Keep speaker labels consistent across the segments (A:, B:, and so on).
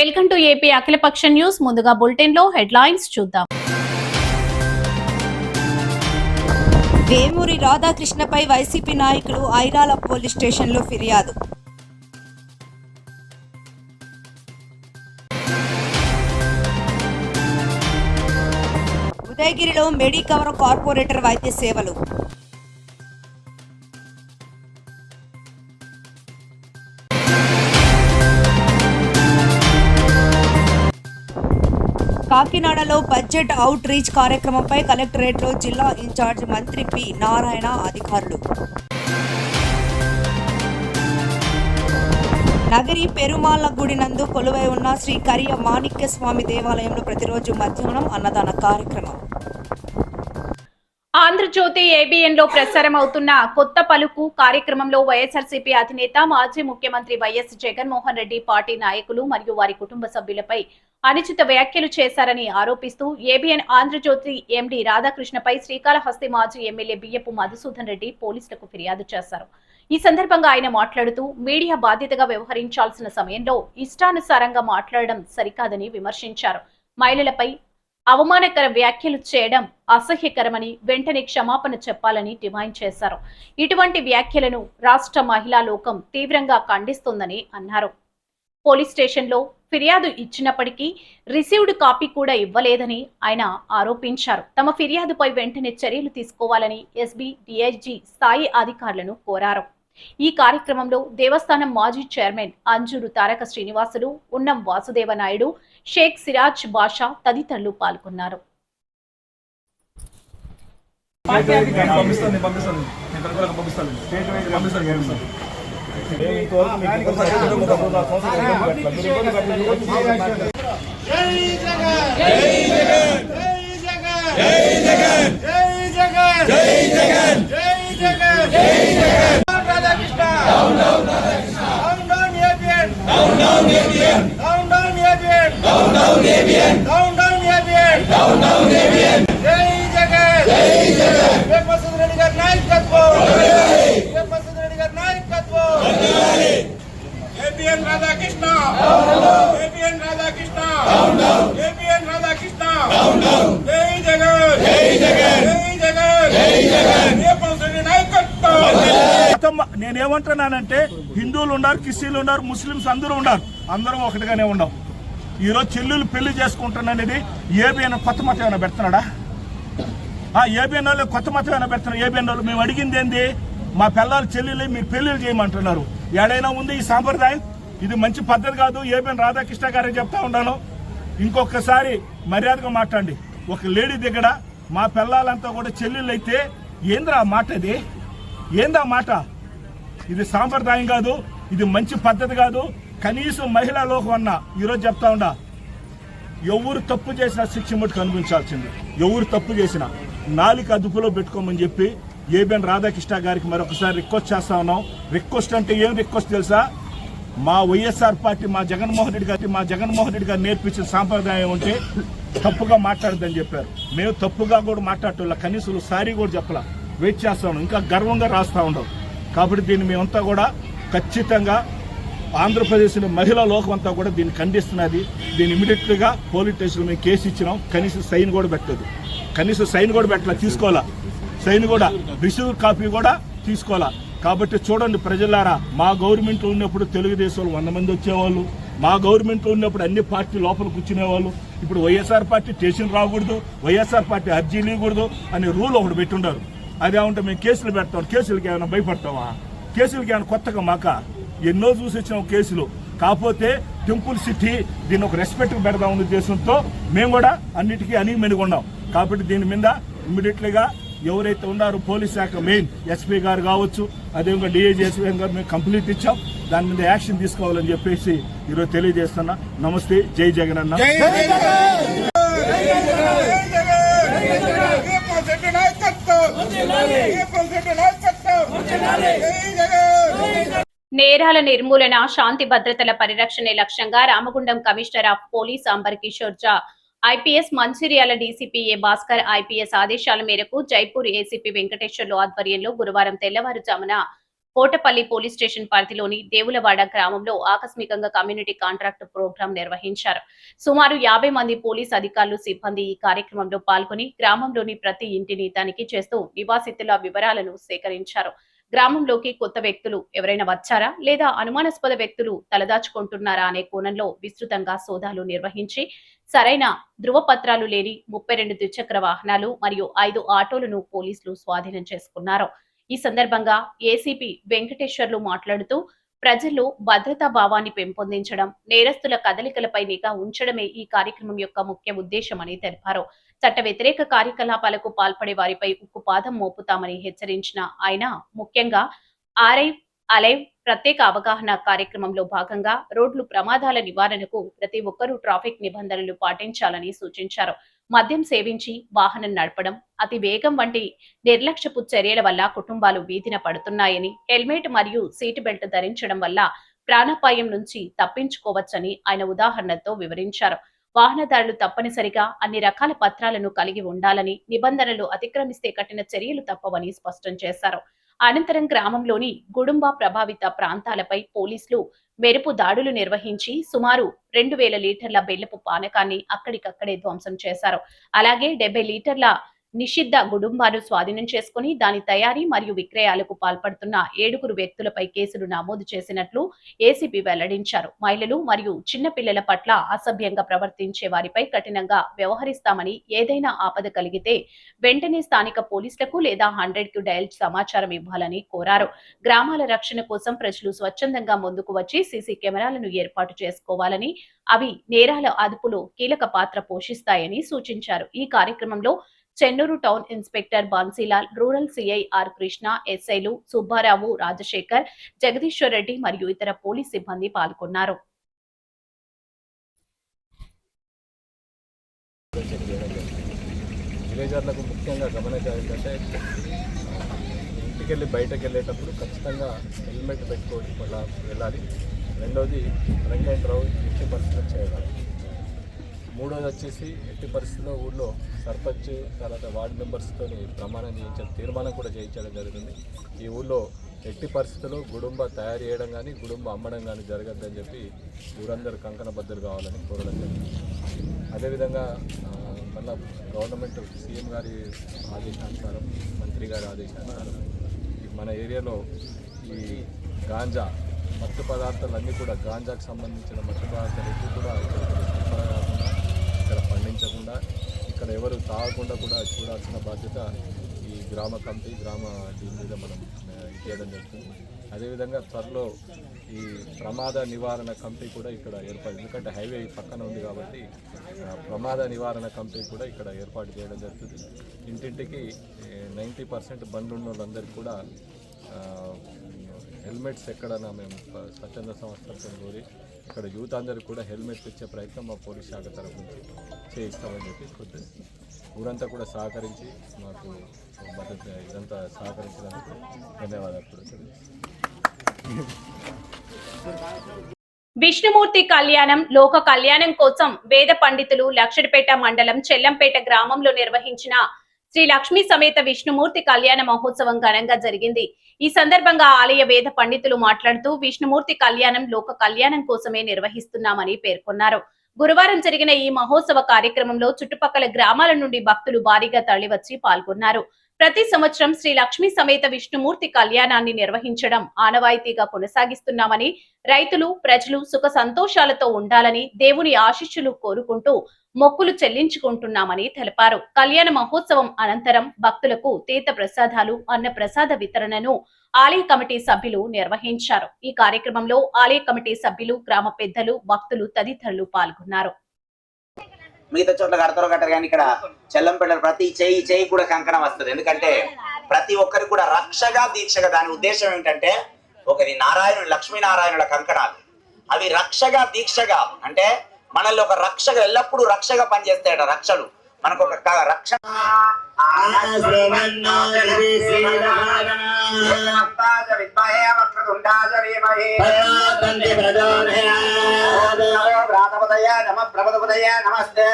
A: Welcome to AP అఖిలపక్ష news. ముందుగా bulletin లో హెడ్లైన్స్ చూద్దాం.
B: వేమూరి రాధాకృష్ణపై వైసీపీ నాయకులు ఐరాల పోలీస్ స్టేషన్లో ఫిర్యాదు. ఉదయగిరిలో మెడికవర్ కార్పొరేటర్ వైద్య సేవలు. కాకినాడలో బడ్జెట్ అవుట్ రీచ్ కార్యక్రమంపై కలెక్టరేట్లో జిల్లా ఇన్ఛార్జ్ మంత్రి పి నారాయణ అధికారులు. నగరి పెరుమాళ్ల గుడి నందు కొలువై ఉన్న శ్రీ కరియ మాణిక్య స్వామి దేవాలయంలో ప్రతిరోజు మధ్యాహ్నం అన్నదాన కార్యక్రమం.
A: ఆంధ్రజ్యోతి ఏబిఎన్ లో ప్రసారం అవుతున్న కొత్త పలుకు కార్యక్రమంలో వైఎస్ఆర్సీపీ అధినేత మాజీ ముఖ్యమంత్రి వైఎస్ జగన్మోహన్ రెడ్డి పార్టీ నాయకులు మరియు వారి కుటుంబ సభ్యులపై అనుచిత వ్యాఖ్యలు చేశారని ఆరోపిస్తూ ఏబిఎన్ ఆంధ్రజ్యోతి ఎండీ రాధాకృష్ణపై శ్రీకాళహస్తి మాజీ ఎమ్మెల్యే బియ్యపు మధుసూదన్ రెడ్డి పోలీసులకు ఫిర్యాదు చేశారు. ఈ సందర్భంగా ఆయన మాట్లాడుతూ మీడియా బాధ్యతగా వ్యవహరించాల్సిన సమయంలో ఇష్టానుసారంగా మాట్లాడడం సరికాదని విమర్శించారు. మహిళలపై అవమానకర వ్యాఖ్యలు చేయడం అసహ్యకరమని వెంటనే క్షమాపణ చెప్పాలని డిమాండ్ చేశారు. ఇటువంటి వ్యాఖ్యలను రాష్ట్ర మహిళా లోకం తీవ్రంగా ఖండిస్తోందని అన్నారు. పోలీస్ స్టేషన్లో ఫిర్యాదు ఇచ్చినప్పటికీ రిసీవ్డ్ కాపీ కూడా ఇవ్వలేదని ఆయన ఆరోపించారు. తమ ఫిర్యాదుపై వెంటనే చర్యలు తీసుకోవాలని ఎస్బీ డిఐజీ స్థాయి అధికారులను కోరారు. ఈ కార్యక్రమంలో దేవస్థానం మాజీ చైర్మన్ అంజూరు తారక శ్రీనివాసులు, ఉన్నం వాసుదేవ నాయుడు, షేక్ సిరాజ్ బాషా తదితరులు పాల్గొన్నారు.
C: నేనేమంటున్నానంటే హిందువులు ఉన్నారు, క్రిస్టియన్లు ఉన్నారు, ముస్లింస్ అందరూ ఉన్నారు, అందరం ఒకటిగానే ఉన్నాం. ఈరోజు చెల్లెలు పెళ్లి చేసుకుంటాననేది ఏబిఎన్ కొత్త మతం ఏమైనా పెడుతున్నాడా? ఏబిఎన్ వాళ్ళు కొత్త మతం ఏమైనా పెడుతున్నారు? ఏబిఎన్ వాళ్ళు మేము అడిగింది ఏంది? మా పిల్లలు చెల్లెలు మీరు పెళ్లిళ్ళు చేయమంటున్నారు. ఏడైనా ఉంది ఈ సాంప్రదాయం? ఇది మంచి పద్ధతి కాదు. ఏబిఎన్ రాధాకృష్ణ గారే చెప్తా ఉన్నాను, ఇంకొకసారి మర్యాదగా మాట్లాడండి. ఒక లేడీ దగ్గర మా పిల్లలంతా కూడా చెల్లెళ్ళు అయితే ఏంద్రా మాట? ఇది ఏందా మాట? ఇది సాంప్రదాయం కాదు, ఇది మంచి పద్ధతి కాదు. కనీసం మహిళా లోకం అన్న ఈరోజు చెప్తా ఉండా, ఎవరు తప్పు చేసినా శిక్ష మట్టుకు అనిపించాల్సింది. ఎవరు తప్పు చేసినా నాలిక అదుపులో పెట్టుకోమని చెప్పి ఏబిఎన్ రాధాకృష్ణ గారికి మరొకసారి రిక్వెస్ట్ చేస్తా ఉన్నాం. రిక్వెస్ట్ అంటే ఏం రిక్వెస్ట్ తెలుసా? మా వైఎస్ఆర్ పార్టీ మా జగన్మోహన్ రెడ్డి గారు నేర్పించిన సాంప్రదాయం ఉంటే తప్పుగా మాట్లాడద్దని చెప్పారు. మేము తప్పుగా కూడా మాట్లాడటం కనీసం సారీ కూడా చెప్పలా. వెయిట్ చేస్తా ఉన్నాం, ఇంకా గర్వంగా రాస్తా ఉండవు. కాబట్టి దీన్ని మేమంతా కూడా ఖచ్చితంగా ఆంధ్రప్రదేశ్లో మహిళా లోకం అంతా కూడా దీన్ని ఖండిస్తున్నది. దీన్ని ఇమీడియట్గా పోలీస్ స్టేషన్లో మేము కేసు ఇచ్చినాం. కనీసం సైన్ కూడా పెట్టలేదు, తీసుకోవాలా. సైన్ కూడా రిసీవ్ కాపీ కూడా తీసుకోవాలా. కాబట్టి చూడండి ప్రజలారా, మా గవర్నమెంట్లో ఉన్నప్పుడు తెలుగుదేశం 100 మంది వచ్చేవాళ్ళు, మా గవర్నమెంట్లో ఉన్నప్పుడు అన్ని పార్టీ లోపల కూర్చునేవాళ్ళు. ఇప్పుడు వైఎస్ఆర్ పార్టీ స్టేషన్ రాకూడదు, వైఎస్ఆర్ పార్టీ అర్జీలు ఇవ్వకూడదు అనే రూల్ ఒకటి పెట్టుండారు. అదే ఉంటే మేము కేసులు పెడతాం. కేసులకి ఏమైనా భయపడతామా? కేసులకి ఏమైనా కొత్తగా మాక? ఎన్నో చూసి వచ్చినాం కేసులు. కాకపోతే టెంపుల్ సిటీ దీన్ని ఒక రెస్పెక్ట్ పెడదామన్న ఉద్దేశంతో మేము కూడా అన్నిటికీ అనిమెనిగా ఉన్నాం. కాబట్టి దీని మీద ఇమ్మీడియట్లీగా ఎవరైతే ఉన్నారో పోలీస్ శాఖ మెయిన్ ఎస్పీ గారు కావచ్చు, అదేవిధంగా డిఐజీ ఎస్పీ గారు మేము కంప్లీట్ ఇచ్చాం. దాని మీద యాక్షన్ తీసుకోవాలని చెప్పేసి ఈరోజు తెలియజేస్తున్నా. నమస్తే, జై జగన్ అన్న.
A: నేరాల నిర్మూలన, శాంతి భద్రతల పరిరక్షణే లక్ష్యంగా Ramagundam commissioner of police Amber Kishore Jha IPS, Mancherial DCP A Bhaskar IPS ఆదేశాల మేరకు జైపూర్ ఏసీపీ వెంకటేశ్వర్లు ఆధ్వర్యంలో గురువారం తెల్లవారుజామున కోటపల్లి పోలీస్ స్టేషన్ పరిధిలోని దేవులవాడ గ్రామంలో ఆకస్మికంగా కమ్యూనిటీ కాంట్రాక్ట్ ప్రోగ్రాం నిర్వహించారు. సుమారు 50 మంది పోలీస్ అధికారులు, సిబ్బంది ఈ కార్యక్రమంలో పాల్గొని గ్రామంలోని ప్రతి ఇంటిని తనిఖీ చేస్తూ నివాసితుల వివరాలను సేకరించారు. గ్రామంలోకి కొత్త వ్యక్తులు ఎవరైనా వచ్చారా లేదా అనుమానాస్పద వ్యక్తులు తలదాచుకుంటున్నారా అనే కోణంలో విస్తృతంగా సోదాలు నిర్వహించి సరైన ధృవపత్రాలు లేని 32 ద్విచక్ర వాహనాలు మరియు 5 ఆటోలను పోలీసులు స్వాధీనం చేసుకున్నారు. ఈ సందర్భంగా ఏసీపీ వెంకటేశ్వర్లు మాట్లాడుతూ ప్రజల్లో భద్రతా భావాన్ని పెంపొందించడం, నేరస్తుల కదలికలపై నిఘా ఉంచడమే ఈ కార్యక్రమం యొక్క ముఖ్య ఉద్దేశమని తెలిపారు. చట్ట వ్యతిరేక కార్యకలాపాలకు పాల్పడే వారిపై ఉక్కుపాదం మోపుతామని హెచ్చరించిన ఆయన ముఖ్యంగా అలైవ్ ప్రత్యేక అవగాహన కార్యక్రమంలో భాగంగా రోడ్లు ప్రమాదాల నివారణకు ప్రతి ఒక్కరూ ట్రాఫిక్ నిబంధనలు పాటించాలని సూచించారు. మద్యం సేవించి వాహనం నడపడం, అతి వేగం వంటి నిర్లక్ష్యపు చర్యల వల్ల కుటుంబాలు వీధిన పడుతున్నాయని, హెల్మెట్ మరియు సీటు బెల్ట్ ధరించడం వల్ల ప్రాణాపాయం నుంచి తప్పించుకోవచ్చని ఆయన ఉదాహరణతో వివరించారు. వాహనదారులు తప్పనిసరిగా అన్ని రకాల పత్రాలను కలిగి ఉండాలని, నిబంధనలు అతిక్రమిస్తే కఠిన చర్యలు తప్పవని స్పష్టం చేశారు. అనంతరం గ్రామంలోని గుడుంబ ప్రభావిత ప్రాంతాలపై పోలీసులు మెరుపు దాడులు నిర్వహించి సుమారు 2000 లీటర్ల బెల్లపు పానకాన్ని అక్కడికక్కడే ధ్వంసం చేశారు. అలాగే 70 లీటర్ల నిషిద్ధ గుడుంబాను స్వాధీనం చేసుకుని దాని తయారీ మరియు విక్రయాలకు పాల్పడుతున్న 7 వ్యక్తులపై కేసులు నమోదు చేసినట్లు ఏసీపీ వెల్లడించారు. మహిళలు మరియు చిన్న పిల్లల పట్ల అసభ్యంగా ప్రవర్తించే వారిపై కఠినంగా వ్యవహరిస్తామని, ఏదైనా ఆపద కలిగితే వెంటనే స్థానిక పోలీసులకు లేదా 100కు డయల్ సమాచారం ఇవ్వాలని కోరారు. గ్రామాల రక్షణ కోసం ప్రజలు స్వచ్ఛందంగా ముందుకు వచ్చి సీసీ కెమెరాలను ఏర్పాటు చేసుకోవాలని, అవి నేరాల అదుపులో కీలక పాత్ర పోషిస్తాయని సూచించారు. ఈ కార్యక్రమంలో Chennur town inspector Bansilal, rural CI R Krishna, ఎస్ఐలు సుబ్బారావు, రాజశేఖర్, జగదీశ్వర్ రెడ్డి మరియు ఇతర పోలీస్ సిబ్బంది పాల్గొన్నారు.
D: విలేజర్లకు ముఖ్యంగా గమనించాలి ఏంటంటే ఇంటికెళ్ళి బయటకు వెళ్ళేటప్పుడు ఖచ్చితంగా హెల్మెట్ పెట్టుకొని మళ్ళీ వెళ్ళాలి. రెండోది డ్రంక్ అండ్ డ్రైవ్ ఎట్టి పరిస్థితులు చేయగలరు. మూడోది వచ్చేసి ఎట్టి పరిస్థితుల్లో ఊళ్ళో సర్పంచ్ తర్వాత వార్డు మెంబర్స్తో ప్రమాణం చేయించడం, తీర్మానం కూడా చేయించడం జరుగుతుంది. ఈ ఊళ్ళో ఎట్టి పరిస్థితుల్లో గుడుంబ తయారు చేయడం కానీ గుడుంబ అమ్మడం కానీ జరగద్దని చెప్పి ఊరందరూ కంకణబద్ధులు కావాలని కోరడం జరిగింది. అదేవిధంగా మళ్ళీ గవర్నమెంట్ సీఎం గారి ఆదేశానుసారం, మంత్రి గారి ఆదేశానుసారం మన ఏరియాలో ఈ గాంజా మత్తు పదార్థాలన్నీ కూడా గాంజాకు సంబంధించిన మత్తు పదార్థాలు ఎక్కువ కూడా ఇక్కడ సరఫరా కాకుండా, ఇక్కడ పండించకుండా, ఇక్కడ ఎవరు తాగకుండా కూడా చూడాల్సిన బాధ్యత ఈ గ్రామ కమిటీ, దీని మీద మనం చేయడం జరుగుతుంది. అదేవిధంగా త్వరలో ఈ ప్రమాద నివారణ కమిటీ కూడా ఇక్కడ ఏర్పాటు, ఎందుకంటే హైవే పక్కన ఉంది కాబట్టి ప్రమాద నివారణ కమిటీ కూడా ఇక్కడ ఏర్పాటు చేయడం జరుగుతుంది. ఇంటింటికి 90% బండ్లు ఉన్న వాళ్ళందరికీ కూడా హెల్మెట్స్ ఎక్కడన్నా మేము స్వచ్ఛంద సంస్థలతో కోరి ఇక్కడ యూత్ అందరికీ కూడా హెల్మెట్స్ ఇచ్చే ప్రయత్నం మా పోలీస్ శాఖ తరఫు నుంచి చేయిస్తామని చెప్పి కొద్దిగా ఊరంతా కూడా సహకరించి మాకు మద్దతు ఇదంతా సహకరించినందుకు ధన్యవాదాలు.
A: విష్ణుమూర్తి కళ్యాణం, లోక కళ్యాణం కోసం వేద పండితులు లక్షడిపేట మండలం చెల్లంపేట గ్రామంలో నిర్వహించిన శ్రీ లక్ష్మీ సమేత విష్ణుమూర్తి కళ్యాణ మహోత్సవం ఘనంగా జరిగింది. ఈ సందర్భంగా ఆలయ వేద పండితులు మాట్లాడుతూ విష్ణుమూర్తి కళ్యాణం లోక కళ్యాణం కోసమే నిర్వహిస్తున్నామని పేర్కొన్నారు. గురువారం జరిగిన ఈ మహోత్సవ కార్యక్రమంలో చుట్టుపక్కల గ్రామాల నుండి భక్తులు భారీగా తరలివచ్చి పాల్గొన్నారు. ప్రతి సంవత్సరం శ్రీ లక్ష్మీ సమేత విష్ణుమూర్తి కళ్యాణాన్ని నిర్వహించడం ఆనవాయితీగా కొనసాగిస్తున్నామని, రైతులు, ప్రజలు సుఖ సంతోషాలతో ఉండాలని దేవుని ఆశీస్సులు కోరుకుంటూ మొక్కులు చెల్లించుకుంటున్నామని తెలిపారు. కళ్యాణ మహోత్సవం అనంతరం భక్తులకు తీర్థ ప్రసాదాలు, అన్న ప్రసాద వితరణను ఆలయ కమిటీ సభ్యులు నిర్వహించారు. ఈ కార్యక్రమంలో ఆలయ కమిటీ సభ్యులు, గ్రామ పెద్దలు, భక్తులు తదితరులు పాల్గొన్నారు.
E: మిగతా చోట్ల కడతారో కట్టరు కానీ ఇక్కడ చెల్లంపేట ప్రతి చేయి కూడా కంకణం వస్తుంది. ఎందుకంటే ప్రతి ఒక్కరికి కూడా రక్షగా దీక్షగా, దాని ఉద్దేశం ఏంటంటే ఒకది నారాయణుడు, లక్ష్మీనారాయణుల కంకణాలు, అవి రక్షగా దీక్షగా అంటే మనల్ని ఒక రక్షగా ఎల్లప్పుడూ రక్షగా పనిచేస్తాయట. రక్షలు మనకు ఒక రక్ష నమస్తే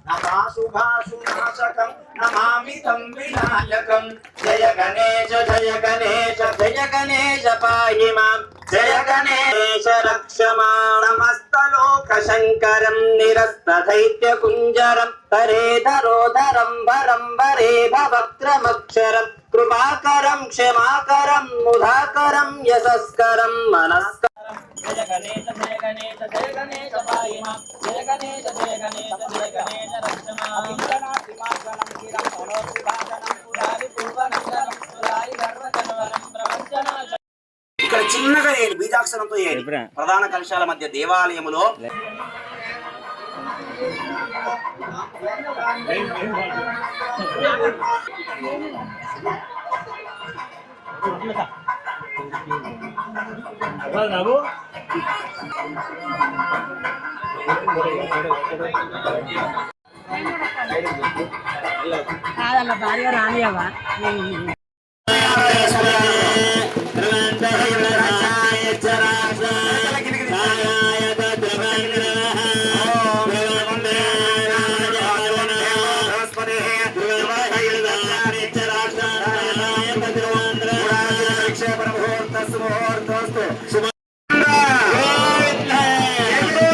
E: నమాశుభాశునాశకం నమామి తం వినాయకం జయ గణేశ జయ గణేశ జయ గణేశ పాహి మాం జయ గణేశ రక్ష మాం నమస్తలోక శంకరం నిరస్తదైత్య కుంజరం హరేధరోధరం వరం వరే భవక్రమక్షరం కృపాకరం క్షమాకరం ముధాకరం యశస్కరం మనస్కరం జయ గణేశ జయ గణేశ జయ గణేశ పాహి మాం జయ గణేశ జయ గణేశ జయ గణేశ రక్ష మాం విఘ్నాతి మార్గణం కిరం మనోవిభాగనం పురారి పూర్వనందనం పురారి గర్వజనవరం ప్రపంచనాశ. ఇక్కడ చిన్నగా చేయండి, బీజాక్షరంతో చేయండి. ప్రధాన కలశాల మధ్య దేవాలయములో
B: కాదన్న భార్య రానియవా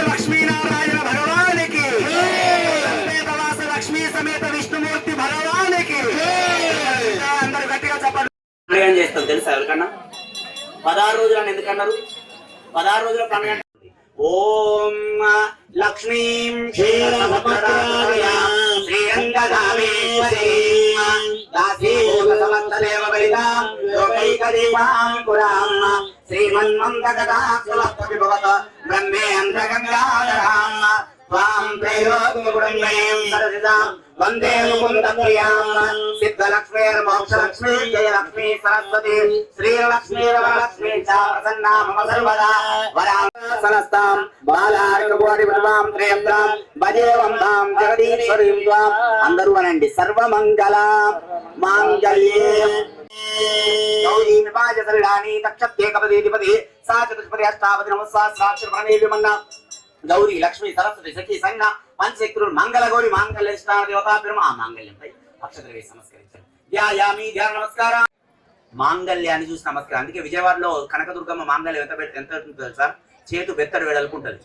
E: లక్ష్మీనారాయణ భగవానికి లక్ష్మీ సమేత విష్ణుమూర్తి భగవానికి అందరూ గట్టిగా చెప్పండి. పండుగ చేస్తాం తెలుసా ఎవరికన్నా? 16 రోజులని ఎందుకన్నారు? 16 రోజుల పండుగ. ఓం లక్ష్మీం క్షీరసముద్రాయాం శ్రీరంగధామేశ్వరీం దాసీభూతసమస్తదేవ వరితాం లోకైకదీపాం పురాం శ్రీమన్మందగదాసులభవత బ్రహ్మేంద్రగంగాధరాం త్వాం త్రైలోక్యగుణ్మయీం సరసిజాం వందే ముకుందప్రియాం సిద్ధలక్ష్మీర్మోక్షలక్ష్మీ జయలక్ష్మీ సరస్వతి శ్రీలక్ష్మీరవరలక్ష్మీ చ ప్రసన్నా మమ సర్వదా వరాసనస్తాం బాలార్కకోటి విద్వాం త్రయంతాం భజే వందాం జగదీశ్వరీం త్వాం. అందరూ అనండి. సర్వమంగళ మాంగళ్యే గౌరీ విభాజ సరిడాని తక్షత్యేకపదేధిపతి సా చతుష్పది అష్టాపది నమస్సాక్షరమన్నా గౌరీ లక్ష్మీ సరస్వతి సఖీ సంజ్ఞ పంచశక్తులు మంగళ గౌరి మాంగళ్య దేవతా పెరుమ ఆ మాంగళ్యంపై అక్షతలు వేసి నమస్కరించారు. ధ్యాయామి ధ్యాన నమస్కారం. మాంగళ్యాన్ని చూసి నమస్కారం. అందుకే విజయవాడలో కనకదుర్గమ్మ మాంగళ్యం ఎంత ఉంటుందో తెలుసా? చేతు బెత్తడు వెడల్పుంటది.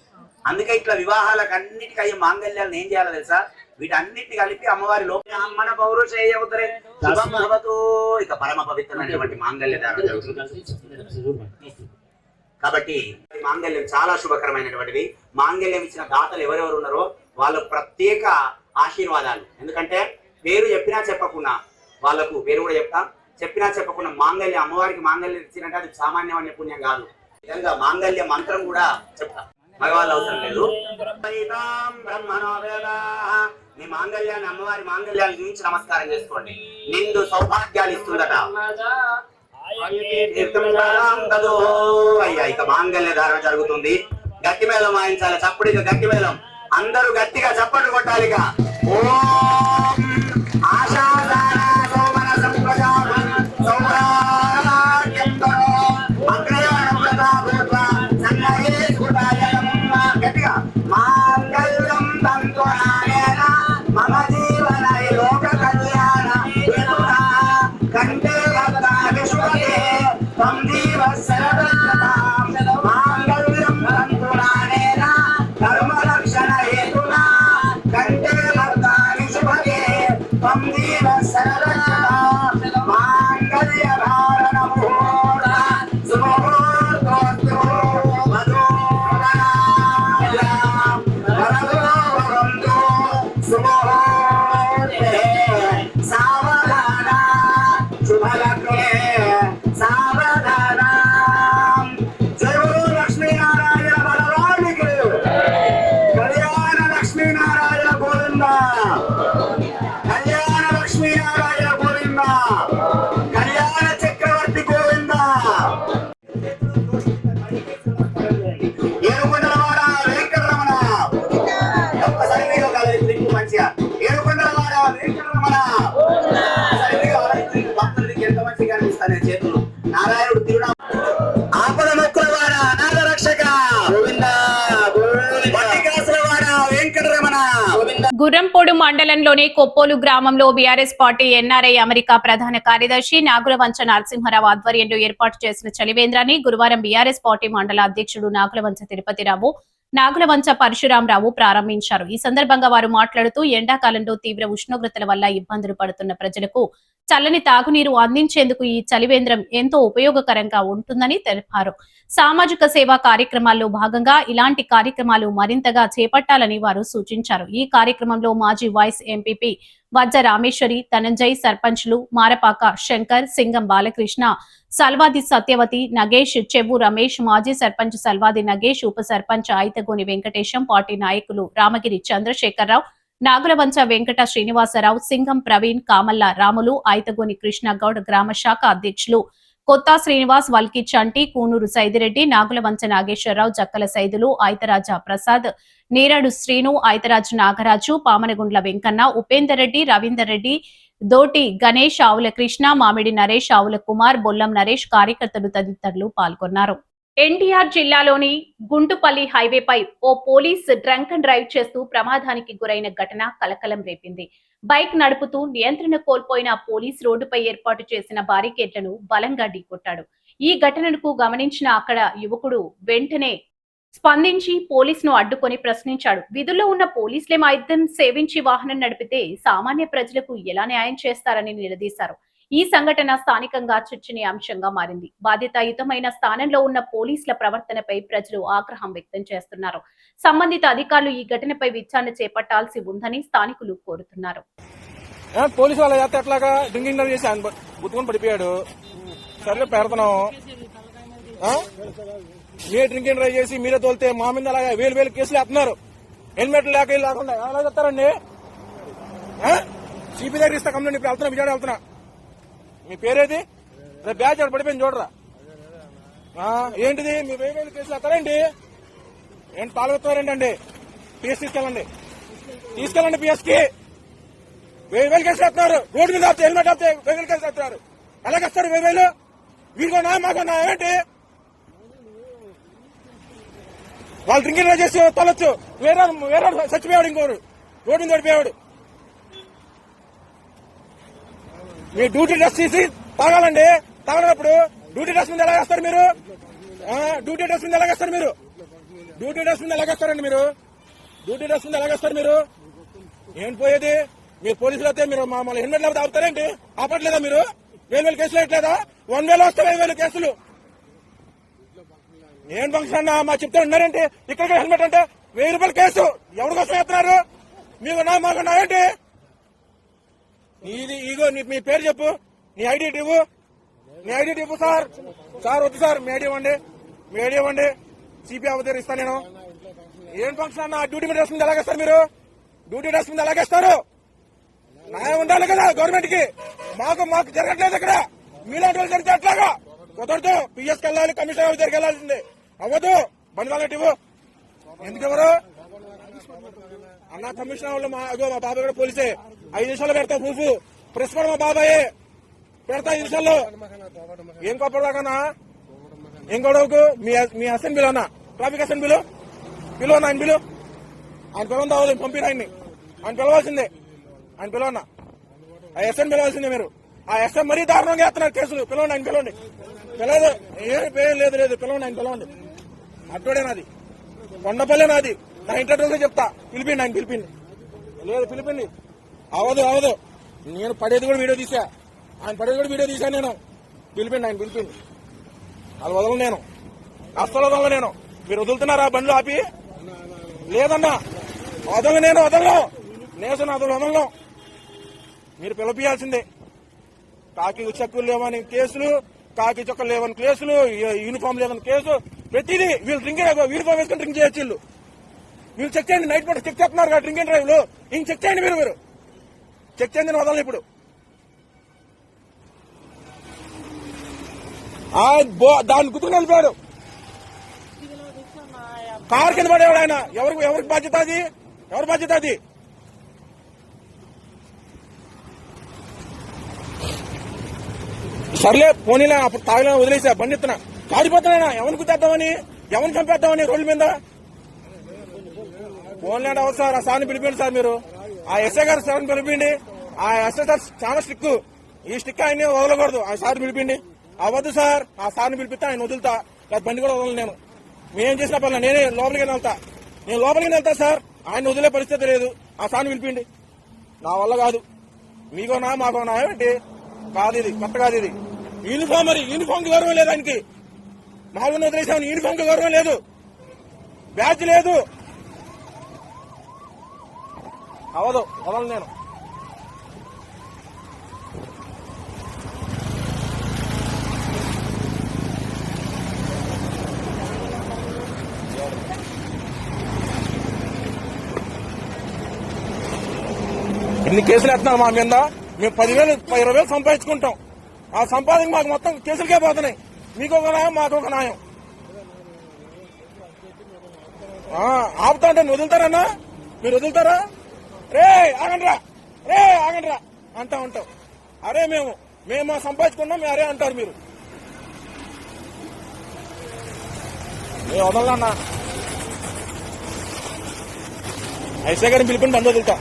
E: అందుకే ఇట్లా వివాహాలకు అన్నిటికీ అయ్యే మాంగళ్యాలను ఏం చేయాలో తెలుసా? వీటన్నిటిని కలిపి అమ్మవారి లోపల పౌరుషేయ ఉత్తరే శుభం భవతు. ఇక పరమ పవిత్రమైనటువంటి మాంగళ్య ధారణ జరుగుతుంది. కాబట్టి మాంగళ్యం చాలా శుభకరమైనటువంటిది. మాంగళ్యం ఇచ్చిన దాతలు ఎవరెవరు ఉన్నారో వాళ్ళకు ప్రత్యేక ఆశీర్వాదాలు. ఎందుకంటే పేరు చెప్పినా చెప్పకుండా వాళ్ళకు పేరు కూడా చెప్పినా చెప్పకుండా మాంగళ్యం అమ్మవారికి మాంగళ్యం ఇచ్చినట్టు అది సామాన్యమైన పుణ్యం కాదు. విధంగా మాంగళ్య మంత్రం కూడా చెప్తా. మగవాళ్ళు అవసరం లేదు. మీ మాంగళ్యాన్ని అమ్మవారి మాంగళ్యాన్ని చూపించి నమస్కారం చేసుకోండి. నిండు సౌభాగ్యాలు ఇస్తుందట. అయ్యా ఇక మాంగళ్య ధారణ జరుగుతుంది. గట్టి మేళం వాయించాలి. చప్పుడిగా గట్టి మేళం. అందరూ గట్టిగా చప్పట్లు కొట్టాలి. ఇక ఓం ఆశాదాన సోమన సంప్రజాతం సౌరాగ్యంతో అగ్రయాణవ్రతాభూత్వ సన్నయేసుతాయ నమః. గట్టిగా మాంగళ్యం తంతునానేన మమ జీవన లోక కళ్యాణ హేతునా కంటే విశ్వదే త్వం జీవ శరదం మాంగళ్యం తంతునానేన ధర్మ రక్షణ హేతునా కంటే భక్తాని శుభగే
A: గుర్రంపోడు మండలంలోని కొప్పోలు గ్రామంలో బీఆర్ఎస్ పార్టీ ఎన్ఆర్ఐ అమెరికా ప్రధాన కార్యదర్శి నాగులవంచ నరసింహారావు ఆధ్వర్యంలో ఏర్పాటు చేసిన చలివేంద్రాన్ని గురువారం బీఆర్ఎస్ పార్టీ మండల అధ్యక్షుడు నాగులవంచ తిరుపతిరావు, నాగులవంచ పరశురామరావు ప్రారంభించారు. ఈ సందర్భంగా వారు మాట్లాడుతూ ఎండాకాలంలో తీవ్ర ఉష్ణోగ్రతల వల్ల ఇబ్బందులు పడుతున్న ప్రజలకు చల్లని తాగునీరు అందించేందుకు ఈ చలివేంద్రం ఎంతో ఉపయోగకరంగా ఉంటుందని తెలిపారు. సామాజిక సేవా కార్యక్రమాల్లో భాగంగా ఇలాంటి కార్యక్రమాలు మరింతగా చేపట్టాలని వారు సూచించారు. ఈ కార్యక్రమంలో మాజీ వైస్ ఎంపీపీ వజ్జ రామేశ్వరి, ధనంజయ్, సర్పంచ్లు మారపాక శంకర్, సింగం బాలకృష్ణ, సల్వాది సత్యవతి, నగేష్, చెవ్వు రమేష్, మాజీ సర్పంచ్ సల్వాది నగేష్, ఉప సర్పంచ్ ఐతగోని వెంకటేశం, పార్టీ నాయకులు రామగిరి చంద్రశేఖరరావు, నాగులవంచ వెంకట శ్రీనివాసరావు, సింగం ప్రవీణ్, కామల్ల రాములు, ఐతగోని కృష్ణగౌడ్, గ్రామ శాఖ అధ్యక్షులు కొత్త శ్రీనివాస్, వల్కి చంటి, కూనూరు సైదిరెడ్డి, నాగులవంచ నాగేశ్వరరావు, జక్కల సైదులు, ఐతరాజ ప్రసాద్, నీరాడు శ్రీను, ఐతరాజ్ నాగరాజు, పామనగుండ్ల వెంకన్న, ఉపేందర్ రెడ్డి, రవీందర్ రెడ్డి, దోటి గణేష్, ఆవుల కృష్ణ, మామిడి నరేష్, ఆవుల కుమార్, బొల్లం నరేష్, కార్యకర్తలు తదితరులు పాల్గొన్నారు. ఎన్టీఆర్ జిల్లాలోని గుంటుపల్లి హైవేపై ఓ పోలీస్ డ్రంక్ అండ్ డ్రైవ్ చేస్తూ ప్రమాదానికి గురైన ఘటన కలకలం రేపింది. బైక్ నడుపుతూ నియంత్రణ కోల్పోయిన పోలీస్ రోడ్డుపై ఏర్పాటు చేసిన బారికేడ్లను బలంగా ఢీకొట్టాడు. ఈ ఘటనకు గమనించిన అక్కడ యువకుడు వెంటనే స్పందించి పోలీసును అడ్డుకొని ప్రశ్నించాడు. విధుల్లో ఉన్న పోలీసులే మద్యం సేవించి వాహనం నడిపితే సామాన్య ప్రజలకు ఎలా న్యాయం చేస్తారని నిలదీశారు. ఈ సంఘటన స్థానికంగా చర్చనీయాంశంగా మారింది. బాధ్యతాయుతమైన స్థానంలో ఉన్న పోలీసుల ప్రవర్తనపై ప్రజలు ఆగ్రహం వ్యక్తం చేస్తున్నారు. సంబంధిత అధికారులు ఈ ఘటనపై విచారణ చేపట్టాల్సి ఉందని స్థానికులు కోరుతున్నారు.
F: పోలీసు వాళ్ళ చేత ఎట్లాగా డ్రింకింగ్ డ్రైవ్ చేసి ఆయన గుర్తుకొని పడిపోయాడు. సరే పెడతాం, మీరు డ్రింకింగ్ డ్రైవ్ చేసి మీరే తోలితే మా మీద అలాగా వేలు కేసులు వేస్తున్నారు. హెల్మెట్ లేకుండా ఎలా చెప్తారండి? సిపి దగ్గర ఇస్తా కంప్లైంట్. ఇప్పుడు వెళ్తున్నా, విజయవాడ వెళ్తున్నా. మీ పేరేది? రేపు బ్యాచ్ అక్కడ పడిపోయింది చూడరా. ఏంటిది మీ వేలు కేసులు వేస్తారండి? ఏంటి తాలెత్తారేంటండి? పిఎస్ తీసుకెళ్ళండి పిఎస్ కి. 1000 కేసులు వేస్తున్నారు. రోడ్డు మీద హెల్మెట్ ఆపితే 1000 కేసులు వేస్తున్నారు. ఎలాగేస్తారు 1000? వీడికోనా మాకున్నా ఏంటి? వాళ్ళు డ్రింకింగ్ డ్రైవ్ చేసి తొలొచ్చు. వేరే చచ్చిపోయాడు, ఇంకోడు రోడ్డు మీద పడిపోయాడు. మీ డ్యూటీ డ్రెస్ తీసి తాగాలండి. తాగనప్పుడు డ్యూటీ డ్రెస్ మీద ఎలాగేస్తారు మీరు? డ్యూటీ డ్రెస్ మీద ఎలాగేస్తారు మీరు? డ్యూటీ డ్రెస్ మీద ఎలాగేస్తారండి మీరు? డ్యూటీ డ్రెస్ మీద ఎలాగేస్తారు మీరు? ఏంటి పోయేది? మీరు పోలీసులు అయితే మీరు మమ్మల్ని హెల్మెట్ లేకపోతే ఆపుతారేంటి? ఆపట్లేదా మీరు? 1000 కేసులు వేయట్లేదా? 1000 వస్తే 1000 కేసులు. ఏం ఫంక్షన్ అన్నా మా చెప్తే ఉన్నారేంటి? ఇక్కడ హెల్మెట్ అంటే 1000 రూపాయల కేసు. ఎవరి కోసం వేస్తున్నారు? మీకున్నా మాకున్నా ఏంటి? నీది ఇగో మీ పేరు చెప్పు, నీ ఐడి ఇవ్వు. నీ ఐడి ఇవ్వు సార్. వద్దు సార్, మీ ఐడి ఇవ్వండి. సిపి అవతీరు ఇస్తాను నేను. ఏం ఫంక్షన్ అన్న? డ్యూటీ మీద డ్రెస్ మీద ఎలాగేస్తారు మీరు? డ్యూటీ డ్రెస్ మీద ఎలాగేస్తారు? న్యాయం ఉండాలి కదా గవర్నమెంట్ కి. మాకు జరగట్లేదు ఇక్కడ. మీలాంటి వాళ్ళు జరిగితే ఎట్లాగా కుదరదు. పిఎస్కి వెళ్ళాలి, కమిషనర్ దగ్గరికి వెళ్ళాల్సిందే. అవ్వదు. బండి వాళ్ళకి ఇవ్వు. ఎందుకు ఎవరు అన్న? కమిషనర్ వాళ్ళు మా బాబాయ్ కూడా పోలీసే. 5 నిమిషాలు పెడతా ప్రూఫ్. ప్రెస్ కూడా మా బాబాయే పెడతా 5 నిమిషాల్లో. ఏం కోపడదాకన్నా? ఏం గొడవకు? మీ అసెంబ్లీలో అన్నా, ట్రాఫిక్ అసెంబ్లీలో పిలువన్నా. ఆయన పిలువ. ఆయన పిలవని అవ్వదు. పంపిన ఆయన పిలవాల్సిందే. ఆయన పిలవన్నా. ఆ ఎస్ఎన్ పిలవాల్సిందే మీరు. ఆ ఎస్ఎం మరీ దారుణంగా వేస్తున్నారు కేసులు. పిలవండి, ఆయన పిలవండి. పిలవదు. ఏం లేదు. పిలవండి, ఆయన పిలవండి. అట్టోడే నాది, కొండపల్లె నాది. నా ఇంటర్వ్యూలో చెప్తా. పిలిపిండి, ఆయన పిలిపిండి. లేదు పిలిపిండి. అవదు. నేను పడేది కూడా వీడియో తీసా. ఆయన పడేది కూడా వీడియో తీసా నేను. పిలిపిండి, ఆయన పిలిపిండి. వాళ్ళు వదలను నేను. అస్సలు వదలను నేను. మీరు వదులుతున్నారా బండ్లు ఆపి? లేదన్నా, వదలను. నేసిన వదలను. మీరు పిలిపియాల్సిందే. కాకి చెక్కులు లేవని కేసులు, కాకి చొక్కలు లేవని కేసులు, యూనిఫామ్ లేవని కేసు, ప్రతిదీ. వీళ్ళు యూనిఫామ్ వేసుకుని డ్రింక్ చేయొచ్చు. వీళ్ళు చెక్ చేయండి. నైట్ పూట చెక్ చేస్తున్నారు కదా డ్రింక్ అండ్ డ్రైవ్ లో. ఇంక చెక్ చేయండి మీరు చెక్ చేయండి. వదలను ఇప్పుడు. దాన్ని గుర్తుకుని వెళ్ళిపోయాడు. కారు కింద పడేవాడు ఆయన. ఎవరికి బాధ్యత అది? ఎవరి బాధ్యత అది? సర్లే పోనీలే, అప్పుడు తాగినా వదిలేసా. బండి ఎత్తున్నా కాడిపోతున్నా. ఎవరిని గుద్దేద్దామని, ఎవరిని చంపేద్దామని రోడ్ల మీద. ఫోన్లేండి అవసరం సార్. ఆ సార్ని పిలిపోయింది సార్. మీరు ఆ ఎస్ఐ గారు సార్ పిలిపిండి. ఆ ఎస్ఐ సార్ చాలా స్టిక్, ఈ స్టిక్ ఆయన్ని వదలకూడదు. ఆ సార్ పిలిపిండి. అవ్వద్దు సార్, ఆ సార్ని పిలిపిస్తే ఆయన వదులుతా, బండి కూడా వదలను నేను. మేమేం చేసినా పర్లేదు, నేనే లోపలికి వెళ్తా, నేను లోపలికి వెళ్తా సార్. ఆయన వదిలే పరిస్థితి లేదు. ఆ సార్ని పిలిపిండి. నా వల్ల కాదు. మీకోనా మాకోనా ఏంటి? కాదు, ఇది కొత్త కాదు. ఇది యూనిఫామ్, మరి యూనిఫామ్ కి గౌరవం లేదు ఆయనకి. మామూలు వదిలేసామని యూనిఫామ్ కి గౌరవం లేదు, బ్యాచ్ లేదు. అవదు, వదలను నేను. ఇన్ని కేసులు ఎత్తున్నాం మా మీద. మేము 10,000 20,000 సంపాదించుకుంటాం. ఆ సంపాదన మాకు మొత్తం కేసులకే పోతున్నాయి. మీకు ఒక న్యాయం, మాకు ఒక న్యాయం. ఆపుతా అంటే వదులుతారన్నా? మీరు వదులుతారా? రే ఆగండ్రా, రే ఆగండ్రా అంటా ఉంటాం. అరే మేము సంపాదించుకున్నాం, మీరు అరే అంటారు. మీరు వదలన్నా. ఐసే గారిని పిలిపిండి, బంద్ వదులుతా.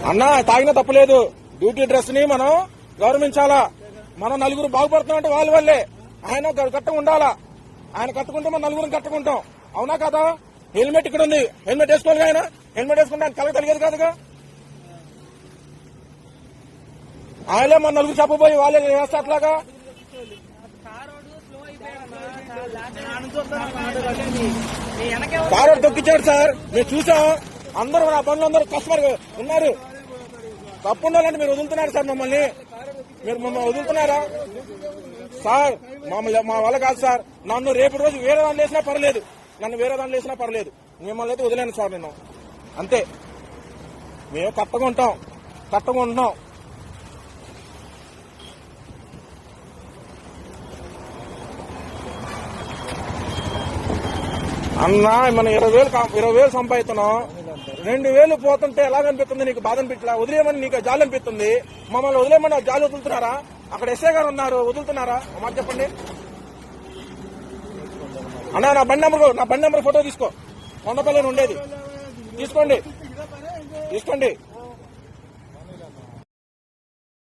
F: అన్నా తాగినా తప్పలేదు. డ్యూటీ డ్రెస్ ని మనం గౌరవించాలా. మనం నలుగురు బాగుపడుతున్నామంటే వాళ్ళ వల్లే. ఆయన కట్టుకు ఉండాలా. ఆయన కట్టుకుంటే మనం నలుగురు కట్టుకుంటాం. అవునా కదా? హెల్మెట్ ఇక్కడ ఉంది, హెల్మెట్ వేసుకోవాలి. ఆయన హెల్మెట్ వేసుకుంటే ఆయన కలగ తెలియదు కాదుగా. ఆయనే మన నలుగురు చెప్పబోయి వాళ్ళే వేస్తా అట్లాగా. కారు తొక్కించాడు సార్, మేము చూసాం. అందరూ నా బండ్లు అందరూ కస్టమర్ ఉన్నారు. తప్పు ఉండాలంటే మీరు వదులుతున్నారు సార్ మమ్మల్ని. మీరు మమ్మల్ని వదులుతున్నారా సార్? మా వల్ల కాదు సార్. నన్ను రేపు రోజు వేరే దాంట్లో వేసినా పర్లేదు, నన్ను వేరే దాంట్లో వేసినా పర్లేదు. మిమ్మల్ని అయితే వదిలేను సార్ నేను. అంతే, మేము కట్టగా ఉంటాం. అన్నా మనం 20,000 సంపాదిస్తున్నాం. 2,000 పోతుంటే ఎలాగనిపిస్తుంది నీకు? బాధ అనిపించలా? వదిలేయమని నీకు జాలి అనిపిస్తుంది. మమ్మల్ని వదిలేయమని జాలి వదులుతున్నారా? అక్కడ ఎస్ఐ గారు ఉన్నారు, వదులుతున్నారా? మాట చెప్పండి అన్నా. నా బండి నెంబర్ ఫోటో తీసుకో. కొండపల్లిని ఉండేది. తీసుకోండి.